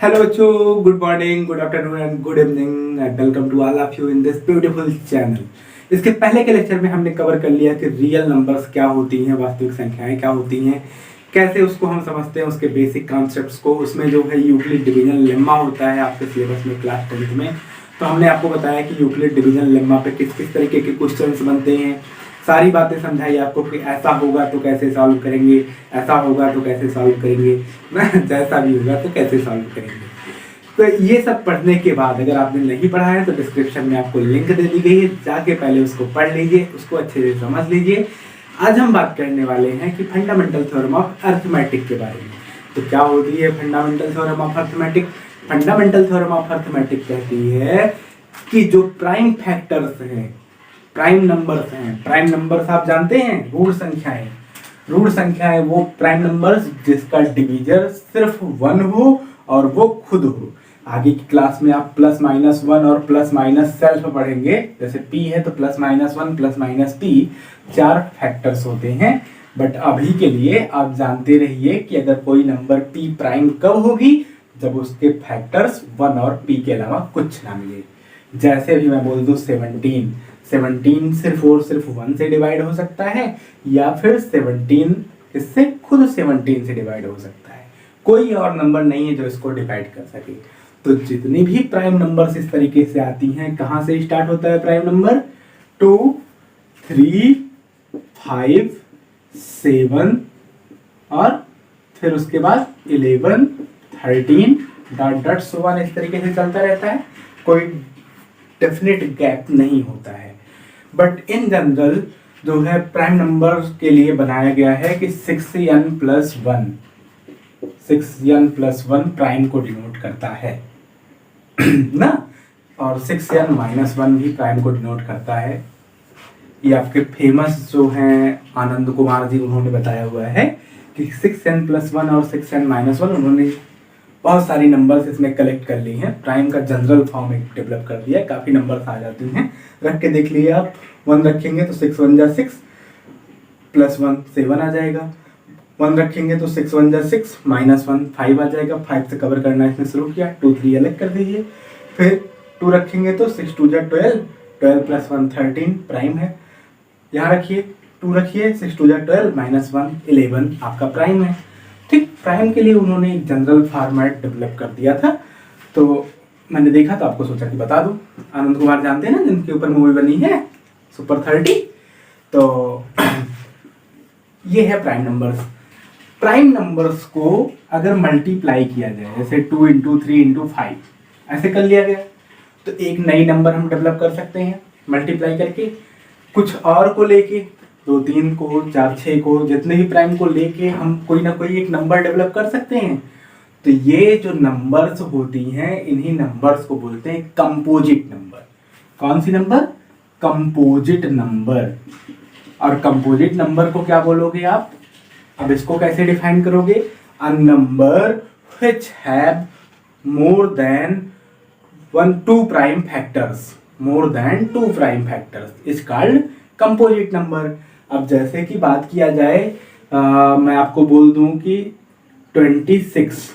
Hello, Chu. Good morning, good afternoon, and good evening, and welcome to all of you in this beautiful channel. इसके पहले के lecture में हमने cover कर लिया कि रियल नंबर्स क्या होती हैं, वास्तविक संख्याएं क्या होती हैं, कैसे उसको हम समझते हैं, उसके बेसिक कॉन्सेप्ट्स को। उसमें जो है यूक्लिड डिवीजन लेम्मा होता है आपके सिलेबस में क्लास 10th में। तो हमने आपको बताया कि यूक्लिड डिवीजन लेम्मा पे किस किस तरीके के क्वेश्चंस बनते हैं, सारी बातें समझाई आपको कि ऐसा होगा तो कैसे सॉल्व करेंगे, ऐसा होगा तो कैसे सॉल्व करेंगे ना, जैसा भी होगा तो कैसे सॉल्व करेंगे। तो ये सब पढ़ने के बाद अगर आपने नहीं पढ़ा है तो डिस्क्रिप्शन में आपको लिंक दे दी गई है, जाके पहले उसको पढ़ लीजिए, उसको अच्छे से समझ लीजिए। आज हम बात करने वाले हैं कि फंडामेंटल थ्योरम ऑफ अरिथमेटिक के बारे में। तो क्या होती है fundamental theorem of arithmetic? Fundamental theorem of arithmetic कहती है कि जो प्राइम फैक्टर्स हैं, प्राइम नंबर्स हैं, प्राइम नंबर्स आप जानते हैं रूट संख्याएं, रूट संख्याएं वो प्राइम नंबर्स जिसका डिवीजर सिर्फ 1 हो और वो खुद हो। आगे की क्लास में आप प्लस माइनस 1 और प्लस माइनस सेल्फ पढ़ेंगे। जैसे p है तो plus minus 1 plus minus p 4 factors होते हैं। बट अभी के लिए आप जानते रहिए कि अगर कोई नंबर p प्राइम कब होगी, जब उसके फैक्टर्स 1 और p के अलावा कुछ ना मिले। जैसे भी मैं बोल दूं 17 सिर्फ और सिर्फ 1 से डिवाइड हो सकता है, या फिर 17 इससे खुद 17 से डिवाइड हो सकता है। कोई और नंबर नहीं है जो इसको डिवाइड कर सके। तो जितनी भी प्राइम नंबर्स इस तरीके से आती हैं, कहां से स्टार्ट होता है प्राइम नंबर? 2, 3, 5, 7 और फिर उसके बाद 11, 13 डॉट डॉट सो ऑन, इस तरीके से चलता रहता है। कोई डेफिनेट गैप नहीं होता है। बट इन जनरल जो है प्राइम नंबर के लिए बनाया गया है कि 6n+1 प्राइम को डिनोट करता है ना, और 6n-1 भी प्राइम को डिनोट करता है। ये आपके फेमस जो हैं आनंद कुमार जी, उन्होंने बताया हुआ है कि 6n+1 और 6n-1 उन्होंने बहुत सारी नंबर्स इसमें कलेक्ट कर ली हैं, प्राइम का जनरल फॉर्म एक डेवलप कर दिया है। काफ़ी नंबर्स आ जाते हैं, रख के देख लिए आप। 1 रखेंगे तो 6 1 जा 6 प्लस 1 7 आ जाएगा। 1 रखेंगे तो 6 1 जा 6 माइनस 1 5 आ जाएगा। 5 से कवर करना इसने शुरू किया, 2 3 अलग कर दीजिए। फिर 2 रखेंगे तो 6 2 जा 12, 12 प्लस 1 13 प्राइम है। यहाँ रखिए 2 रखिए, 6 2 जा 12 माइनस 1 11 आपका प्राइम है। ठीक, प्राइम के लिए उन्होंने एक जनरल फॉर्मेट डेवलप कर दिया था। तो मैंने देखा तो आपको सोचा कि बता दूं। आनंद कुमार जानते हैं ना, जिनके ऊपर मूवी बनी है सुपर 30। तो ये है प्राइम नंबर्स। प्राइम नंबर्स को अगर मल्टीप्लाई किया जाए, जैसे 2 × 3 × 5 ऐसे कर लिया गया, तो एक नई नंबर हम डेवलप कर सकते हैं मल्टीप्लाई करके। कुछ और को लेके 2 3 को 4 6 को, जितने भी प्राइम को लेके हम कोई ना कोई एक नंबर डेवलप कर सकते हैं। तो ये जो नंबर्स होती हैं, इन्हीं नंबर्स को बोलते हैं कंपोजिट नंबर। कौन सी नंबर? Composite number. और कंपोजिट नंबर को क्या बोलोगे आप? अब इसको कैसे डिफाइन करोगे? A number which have more than 2 prime factors, more than 2 prime factors is called composite number. अब जैसे कि बात किया जाए, मैं आपको बोल दूं कि 26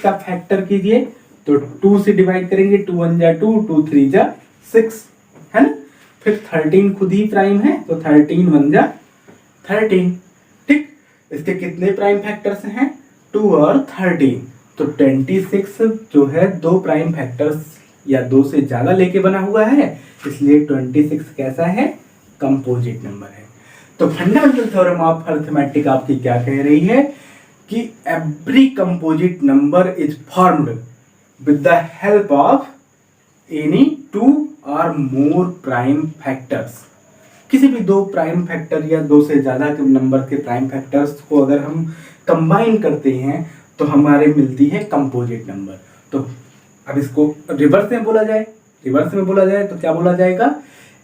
का फैक्टर कीजिए तो 2 से डिवाइड करेंगे, 2 1 जा 2, 2 3 जा 6, है ना। फिर 13 खुद ही प्राइम है तो 13 1 जा 13। ठीक, इसके कितने प्राइम फैक्टर्स हैं? 2 और 13। तो 26 जो है 2 प्राइम फैक्टर्स या 2 से ज्यादा लेके बना हुआ है, इसलिए 26 कैसा है? कंपोजिट नंबर है। तो फंडामेंटल थ्योरम ऑफ अरिथमेटिक आपकी क्या कह रही है कि every composite number is formed with the help of any 2 और मोर प्राइम फैक्टर्स। किसी भी 2 प्राइम फैक्टर या 2 से ज्यादा के नंबर के प्राइम फैक्टर्स को अगर हम कंबाइन करते हैं तो हमारे मिलती है कंपोजिट नंबर। तो अब इसको रिवर्स में बोला जाए तो क्या बोला जाएगा?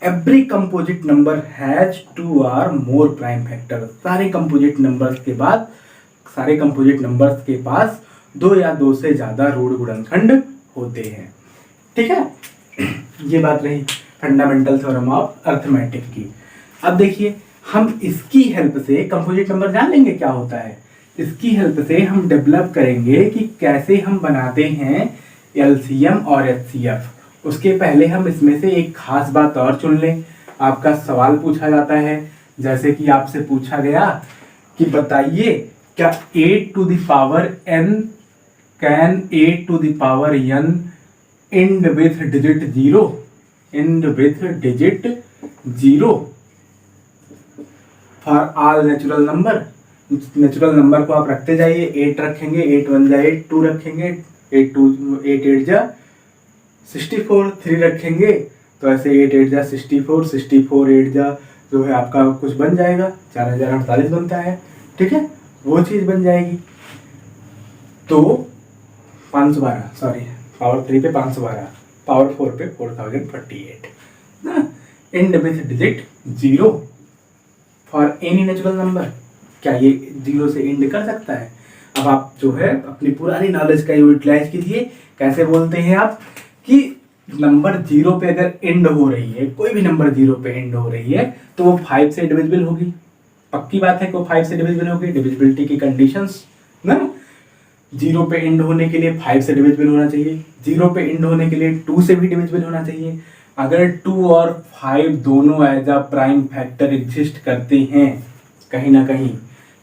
एवरी कंपोजिट नंबर हैज 2 और मोर प्राइम फैक्टर। सारे कंपोजिट नंबर्स के पास 2 या 2 से ज्यादा रूट गुणनखंड होते हैं। ठीक है, ये बात रही फंडामेंटल थ्योरम ऑफ अरिथमेटिक की। अब देखिए, हम इसकी हेल्प से कंपोजिट नंबर जान लेंगे क्या होता है। इसकी हेल्प से हम डेवलप करेंगे कि कैसे हम बनाते हैं एलसीएम और एचसीएफ। उसके पहले हम इसमें से एक खास बात और चुन लें। आपका सवाल पूछा जाता है, जैसे कि आपसे पूछा गया कि बताइए क्या 8 to the power n can 8 to the power n end with digit 0, end with digit 0 for all natural number। Natural number को आप रखते जाइए, 8 रखेंगे, 8 1 जा 8, 2 रखेंगे, 8 8 जा 64, 3 रखेंगे तो ऐसे 8 8 जा 64, 64 8 जा जो है आपका कुछ बन जाएगा, 4048 बनता है। ठीक है, वो चीज बन जाएगी। तो 512, सॉरी पावर 3 पे 512, पावर 4 पे 4048 ना। And with digit 0 for any natural number. क्या ये 0 से एंड कर सकता है? अब आप जो है अपनी पुरानी नॉलेज का यूटिलाइज कीजिए। कैसे बोलते हैं आप कि नंबर 0 पे अगर एंड हो रही है, कोई भी नंबर 0 पे एंड हो रही है तो वो 5 से डिविजिबल होगी। पक्की बात है कि वो 5 से डिविजिबल होगी, डिविजिबिलिटी की कंडीशंस ना। 0 पे एंड होने के लिए 5 से डिविजिबल होना चाहिए, 0 पे एंड होने के लिए 2 से भी डिविजिबल होना चाहिए। अगर 2 और 5 दोनों as a prime factor exist करते हैं कहीं ना कहीं,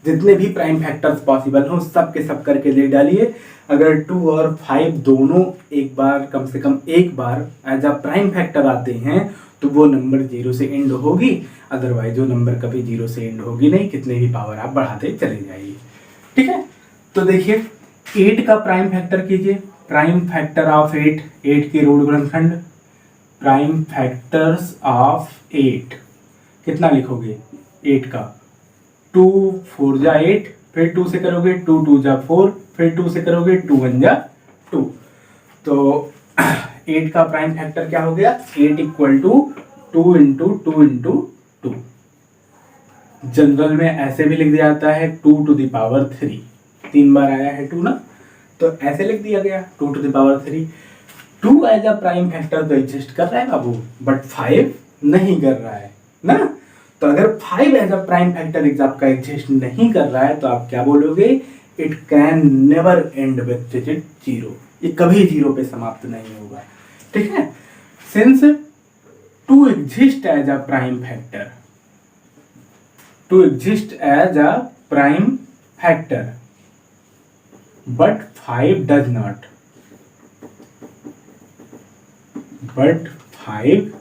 जितने भी प्राइम फैक्टर्स पॉसिबल हो सब के सब करके ले डालिए। अगर 2 और 5 दोनों एक बार, कम से कम एक बार एज अ प्राइम फैक्टर आते हैं तो वो नंबर 0 से एंड होगी। अदरवाइज वो नंबर कभी 0 से एंड होगी नहीं, कितने भी पावर आप बढ़ाते चले जाइए। ठीक है, तो देखिए 8 का प्राइम फैक्टर कीजिए। प्राइम फैक्टर ऑफ 8, 8 के रूट गुणनखंड, प्राइम फैक्टर्स ऑफ 8 कितना लिखोगे? 8 का 2 4 जा 8, फिर 2 से करोगे 2 2 जा 4, फिर 2 से करोगे 2 1 जा 2। तो 8 का प्राइम फैक्टर क्या हो गया? 8 equal to 2 into 2 into 2। General में ऐसे भी लिख दिया जाता है 2 टू द पावर 3, 3 बार आया है 2 ना, तो ऐसे लिख दिया गया 2 to the power 3। 2 as a prime factor तो एग्जिस्ट कर रहा है बाबू, बट 5 नहीं कर रहा है ना। तो अगर 5 एज अ प्राइम फैक्टर आपका एग्जिस्ट नहीं कर रहा है तो आप क्या बोलोगे? It can never and with digit 0। ये कभी 0 पे समाप्त नहीं होगा। ठीक है, since 2 exist as a prime factor, 2 exist as a prime factor but 5 does not, but 5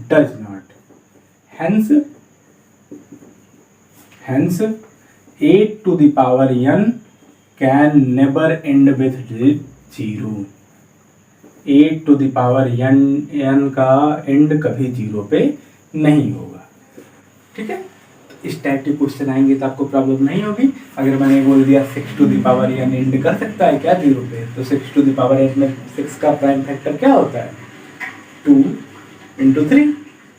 does not, hence 8 to the power n can never end with 0। 8 to the power n का and कभी 0 पे नहीं होगा। ठीक है, इस type के question आएंगे तो आपको प्रॉब्लम नहीं होगी। अगर मैंने बोल दिया 6 to the power n end कर सकता है क्या 0 पे, तो 6 टू द पावर n में 6 का प्राइम फैक्टर क्या होता है? 2 इंटू 3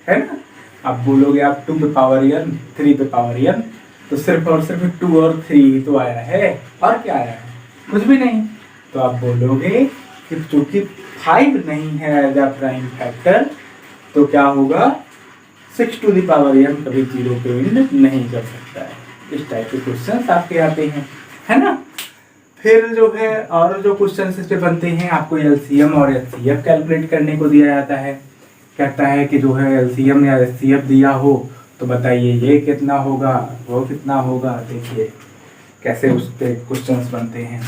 है ना। अब बोलोगे आप 2 पे पावर n, 3 पे पावर n, तो सिर्फ और सिर्फ 2 और 3 तो आया है, और क्या आया है? कुछ भी नहीं। तो आप बोलोगे कि चूंकि 5 नहीं है एज अ प्राइम फैक्टर तो क्या होगा? 6 टू द पावर n कभी 0 पे एंड नहीं कर सकता है। इस टाइप के क्वेश्चंस आपके आते हैं, है ना। फिर जो है और जो क्वेश्चंस इस पे बनते हैं, आपको एलसीएम और एचसीएफ कैलकुलेट करने को दिया जाता है। कहता है कि जो है एलसीएम या एचसीएफ दिया हो तो बताइए ये कितना होगा, वो कितना होगा। देखिए कैसे उस पे क्वेश्चंस बनते हैं।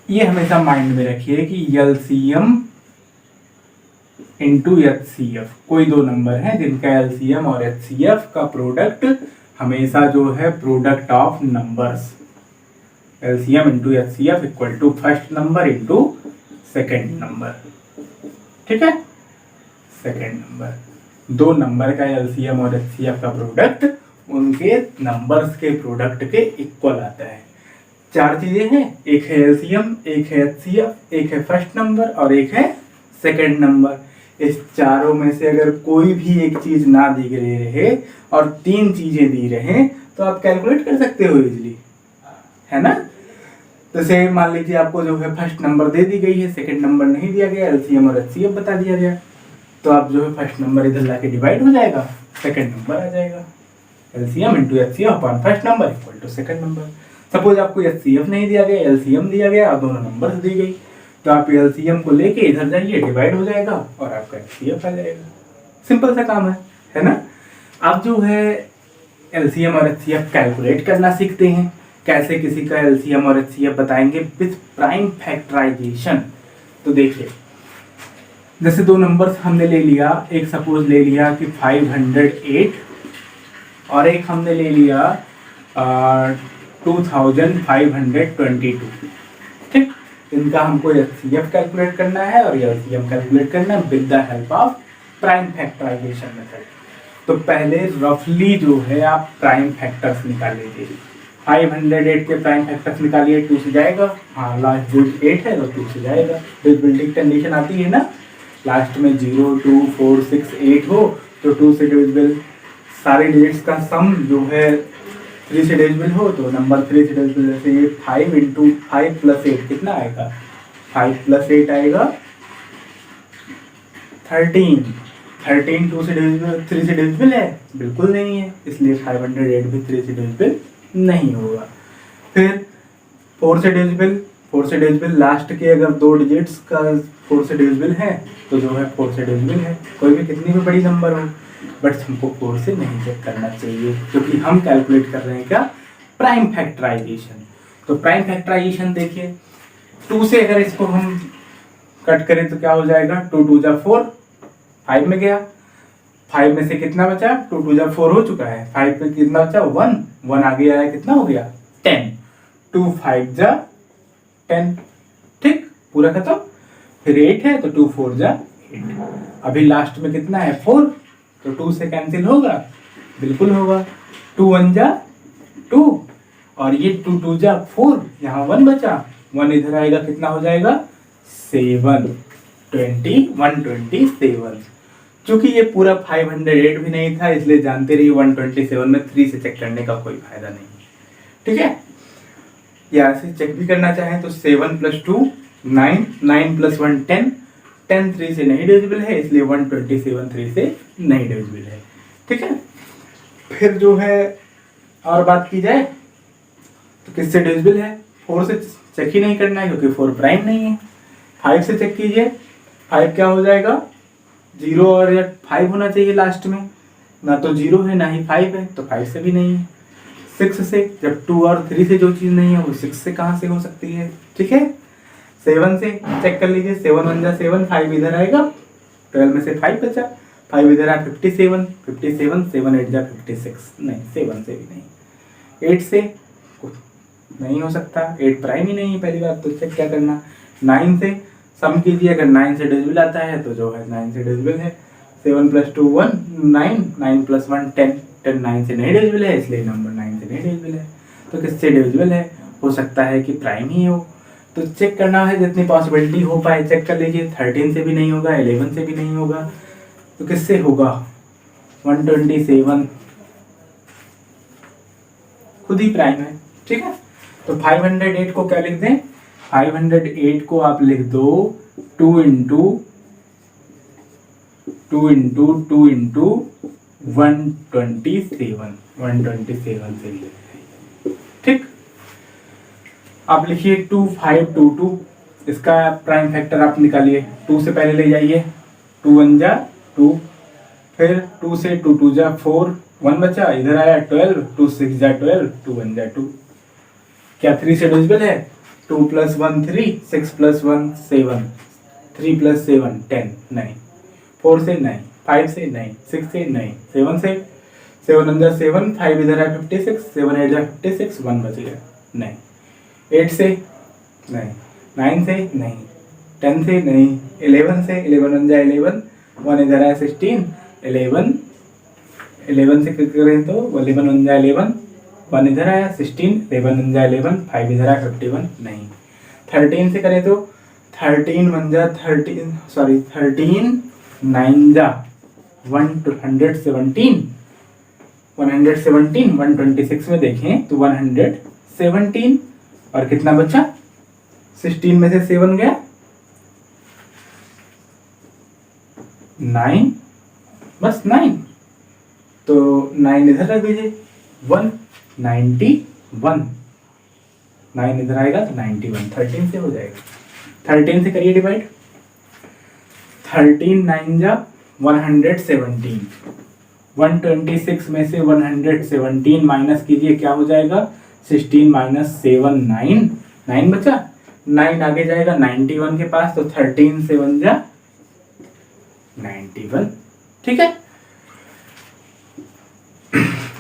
ये हमेशा माइंड में रखिए कि एलसीएम इंटू एचसीएफ, कोई दो नंबर हैं जिनका एलसीएम और एचसीएफ का प्रोडक्ट हमेशा जो है product of numbers, LCM into HCF equal to first number into second number. ठीक है, सेकेंड नंबर, दो नंबर का एलसीएम और एचसीएफ का प्रोडक्ट उनके नंबर्स के प्रोडक्ट के इक्वल आता है। चार चीजें हैं, एक है एलसीएम, एक है एचसीएफ, एक है फर्स्ट नंबर और एक है सेकेंड नंबर। इस चारों में से अगर कोई भी एक चीज ना दी गई रहे और तीन चीजें दी रहे तो आप कैलकुलेट कर सकते हो इजीली, है ना। जैसे मान लीजिए आपको जो है फर्स्ट नंबर दे दी गई है, सेकंड नंबर नहीं दिया गया, एलसीएम और एचसीएफ बता दिया गया, तो आप जो है फर्स्ट नंबर इधर लाके डिवाइड हो जाएगा, सेकंड नंबर आ जाएगा। LCM into HCF upon first number equal to second number. Suppose आपको HCF नहीं दिया गया, LCM दिया गया और दोनों नंबर्स दी गई, तो आप LCM को लेके इधर जाइए, डिवाइड हो जाएगा और आपका HCF आ जाएगा। सिंपल सा काम है ना। अब जो है LCM और HCF कैलकुलेट करना सीखते हैं। कैसे किसी का LCM और HCF बताएंगे विथ प्राइम फैक्टराइजेशन। तो देखिए, जैसे दो नंबर्स हमने ले लिया, एक सपोज ले लिया कि 508 और एक हमने ले लिया 2522। ठीक, इनका हमको HCF कैलकुलेट करना है और LCM कैलकुलेट करना है with the help of prime factorization method. तो पहले रफली जो है आप प्राइम फैक्टर्स निकाल लीजिए। 508 के प्राइम फैक्टर्स निकालिए, 2 से जाएगा, हाँ लास्ट डिजिट 8 है तो 2 से जाएगा। डिविजिबिलिटी कंडीशन आती है ना, लास्ट में 0, 2, 4, 6, 8 हो तो 2 से डिविजिबल, सारे डिजिट्स का सम जो है 3 से डिविजिबल हो तो नंबर 3 से डिविजिबल। जैसे ये 5 × 5 + 8 कितना आएगा, 5 + 8 आएगा 13। 13 2 से डिविजिबल, 3 से डिविजिबल है, बिल्कुल नहीं है, इसलिए 508 भी 3 से डिविजिबल नहीं होगा। फिर 4 से डिविजिबल, लास्ट के अगर 2 डिजिट्स का 4 से डिविजिबल है तो जो है 4 से डिविजिबल है, कोई भी कितनी भी बड़ी नंबर हो, बट हमको 4 से नहीं चेक करना चाहिए क्योंकि हम कैलकुलेट कर रहे हैं क्या, प्राइम फैक्टराइजेशन। तो प्राइम फैक्टराइजेशन देखिए, 2 से अगर इसको हम कट करें तो क्या हो जाएगा, 2 × 2 = 4, 5 में गया, 5 में से कितना बचा, 2 × 2 = 4 हो चुका है, 5 पे कितना बचा, 1 आगे आया, कितना हो गया 10, 2 × 5 = 10। ठीक, पूरा खत्म। फिर 8 है तो 2 × 4 = 8। अभी लास्ट में कितना है 4, तो 2 से कैंसिल होगा, बिल्कुल होगा, 2 × 1 = 2 और ये 2 × 2 = 4, यहाँ 1 बचा, 1 इधर आएगा, कितना हो जाएगा 7, 127। क्योंकि ये पूरा 508 भी नहीं था, इसलिए जानते रहिए 127 में 3 से चेक करने का कोई फायदा नहीं। ठीक है, या ऐसे चेक भी करना चाहें तो 7 + 2 9, 9 + 1 10, 10 3 से नहीं डिविजिबल है, इसलिए 127 3 से नहीं डिविजिबल है। ठीक है, फिर जो है और बात की जाए तो किससे डिविजिबल है, 4 से चेक ही नहीं करना है क्योंकि 4 प्राइम नहीं है। 5 से चेक कीजिए, 5 क्या हो जाएगा, 0 और 5 होना चाहिए लास्ट में, ना तो 0 है ना ही 5 है, तो 5 से भी नहीं है। 6 से, जब 2 और 3 से जो चीज़ नहीं है वो 6 से कहाँ से हो सकती है। ठीक है, 7 से चेक कर लीजिए, 7 × 1 = 7, 5 इधर आएगा, 12 में से 5 बचा, 5 इधर आया 57, 57, 7 × 8 = 56, नहीं 7 से भी नहीं। 8 से नहीं हो सकता, 8 प्राइम ही नहीं है, पहली बात तो चेक क्या करना। 9 से सम कीजिए, अगर 9 से डिविजिबल आता है तो जो है 9 से डिविजिबल है, 7 + 2 1 9, 9 + 1 10, 10 9 से नहीं डिविजिबल है, इसलिए नंबर 9 से नहीं डिविजिबल है। तो किससे डिविजिबल है, हो सकता है कि प्राइम ही हो। तो चेक करना है, जितनी पॉसिबिलिटी हो पाए चेक कर लीजिए। 13 से भी नहीं होगा, 11 से भी नहीं होगा, तो किससे होगा, 127 खुद ही प्राइम है। ठीक है, तो 508 को क्या लिख दें, 508 को आप लिख दो 2 × 127 से लिख। ठीक, आप लिखिए 2522, इसका प्राइम फैक्टर आप निकालिए। 2 से पहले ले जाइए, 2 × 1 = 2, फिर 2 से 2 × 2 = 4, 1 बचा, इधर आया 12, 2 × 6 = 12, 2 × 1 = 2। क्या 3 से डिविजिबल है, 2 + 1 3, 6 + 1 7, 3 + 7 10, नहीं। 4 से नहीं, 5 से नहीं, 6 से नहीं, 7 से, 7 × 1 = 7, 5 इधर आया 56, 7 × 8 = 56, 1 बच गया, नहीं। 8 से नहीं, 9 से नहीं, 10 से नहीं, 11 से, 11 × 1 = 11, 1 इधर आया 16, 11 से करें तो 11 × 1 = 11, 1 इधर आया 16, 11 × 1 = 11, 5 इधर आया 51, नहीं। 13 से करें तो 13 × 1 = 13, सॉरी 13 × 9 = 117, 126 में देखें तो 117 और कितना बचा, 16 में से 7 गया 9, बस 9, तो 9 इधर रख दीजिए, 191। 9 इधर आएगा तो 91, 13 से हो जाएगा। 13 से करिए डिवाइड, 13 9 जा 117, 126 में से 117 माइनस कीजिए, क्या हो जाएगा 16 माइनस 7 9, 9 बचा, 9 आगे जाएगा 91 के पास, तो 13 से 1 जा 91, ठीक है।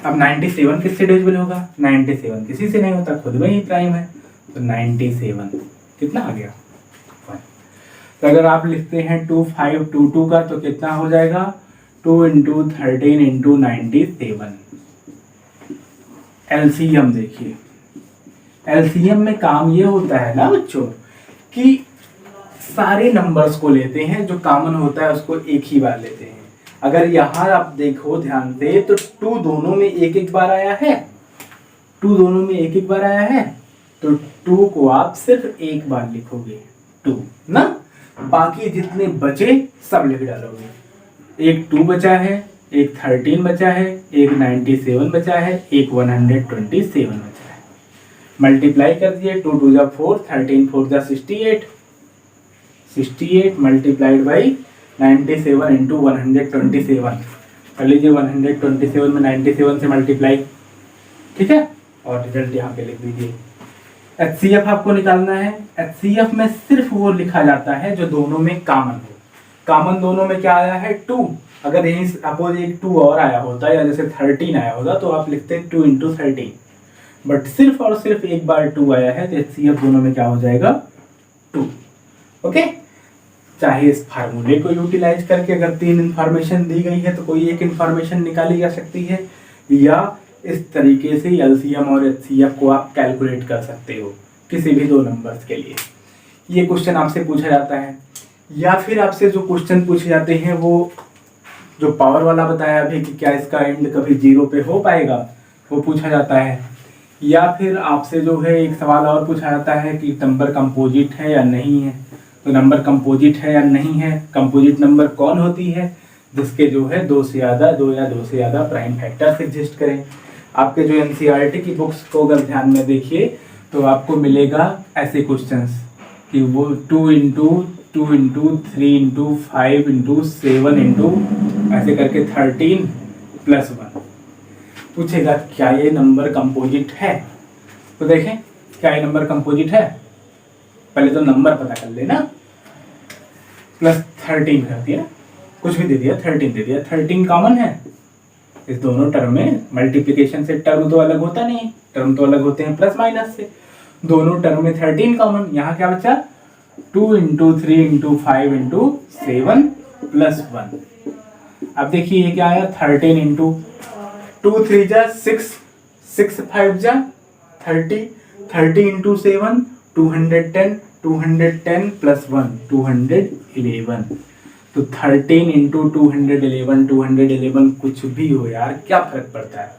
अब 97 किससे डिविजिबल होगा, 97 किसी से नहीं होता, खुद में ही प्राइम है, तो 97 कितना आ गया 1। तो अगर आप लिखते हैं 2522 का तो कितना हो जाएगा 2 इंटू 13 इंटू 97। एलसीएम देखिए, एलसीएम में काम ये होता है ना बच्चों कि सारे नंबर्स को लेते हैं, जो कॉमन होता है उसको एक ही बार लेते हैं। अगर यहाँ आप देखो ध्यान से तो 2 दोनों में एक एक बार आया है, 2 दोनों में एक एक बार आया है, तो 2 को आप सिर्फ एक बार लिखोगे 2 ना, बाकी जितने बचे सब लिख डालोगे। एक 2 बचा है, एक 13 बचा है, एक 97 बचा है, एक 127 बचा है। मल्टीप्लाई कर दिए, 2 2 जा 4, 13 4 जा 68, 68 मल्टीप्लाइड बाई 97 इंटू 127 कर लीजिए, 127 में 97 से मल्टीप्लाई, ठीक है, और रिजल्ट यहाँ पे लिख दीजिए। HCF आपको निकालना है। HCF में सिर्फ वो लिखा जाता है जो दोनों में कॉमन हो। कॉमन दोनों में क्या आया है 2, अगर यही सपोज एक 2 और आया होता या जैसे 13 आया होता तो आप लिखते 2 इंटू 13, बट सिर्फ और सिर्फ एक बार 2 आया है तो HCF दोनों में क्या हो जाएगा 2। ओके, चाहे इस फार्मूले को यूटिलाइज करके अगर 3 इंफॉर्मेशन दी गई है तो कोई एक इंफॉर्मेशन निकाली जा सकती है, या इस तरीके से एलसीएम और एचसीएफ को आप कैलकुलेट कर सकते हो किसी भी 2 नंबर्स के लिए। ये क्वेश्चन आपसे पूछा जाता है, या फिर आपसे जो क्वेश्चन पूछे जाते हैं वो जो पावर वाला बताया अभी कि क्या इसका एंड कभी 0 पे हो पाएगा, वो पूछा जाता है। या फिर आपसे जो है एक सवाल और पूछा जाता है कि नंबर कंपोजिट है या नहीं है, तो नंबर कंपोजिट है या नहीं है। कंपोजिट नंबर कौन होती है, जिसके जो है 2 से ज़्यादा 2 या 2 से ज़्यादा प्राइम फैक्टर्स एग्जिस्ट करें। आपके जो एनसीईआरटी की बुक्स को अगर ध्यान में देखिए तो आपको मिलेगा ऐसे क्वेश्चंस कि वो 2 into 2 into 3 into 5 into 7 into ऐसे करके 13 प्लस 1 पूछेगा क्या ये नंबर कंपोजिट है। तो देखें क्या ये नंबर कंपोजिट है, पहले तो नंबर पता कर लेना। प्लस 13 कर दिया, कुछ भी दे दिया, 13 दे दिया, 13 कॉमन है इस दोनों टर्म में। मल्टीप्लिकेशन से टर्म तो अलग होता नहीं, टर्म तो अलग होते हैं प्लस माइनस से। दोनों टर्म में 13 कॉमन, यहाँ क्या बचा 2 इंटू 3 इंटू 5 इंटू 7 प्लस 1। अब देखिए ये क्या आया 13 इंटू 2 3 जा 6, 6 5 जा 30, 30 इंटू 7 210, 210 प्लस 1 211। तो 13 इंटू 211, 211 कुछ भी हो यार, क्या फर्क पड़ता है।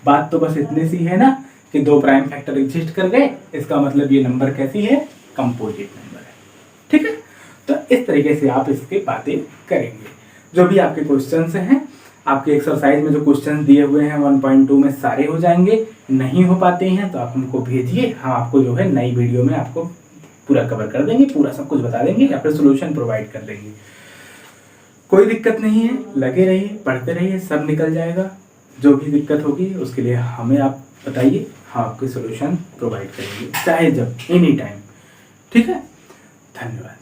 बात तो बस इतनी सी है ना कि 2 प्राइम फैक्टर एग्जिस्ट कर गए, इसका मतलब ये नंबर कैसी है, कंपोजिट नंबर है। ठीक है, तो इस तरीके से आप इसकी बातें करेंगे। जो भी आपके क्वेश्चंस हैं, आपके एक्सरसाइज में जो क्वेश्चन दिए हुए हैं 1.2 में सारे हो जाएंगे। नहीं हो पाते हैं तो आप हमको भेजिए, हम आपको जो है नई वीडियो में आपको पूरा कवर कर देंगे, पूरा सब कुछ बता देंगे या फिर सोल्यूशन प्रोवाइड कर देंगे। कोई दिक्कत नहीं है, लगे रहिए, पढ़ते रहिए, सब निकल जाएगा। जो भी दिक्कत होगी उसके लिए हमें आप बताइए, हम आपके सोल्यूशन प्रोवाइड करेंगे, चाहे जब, एनी टाइम। ठीक है, धन्यवाद।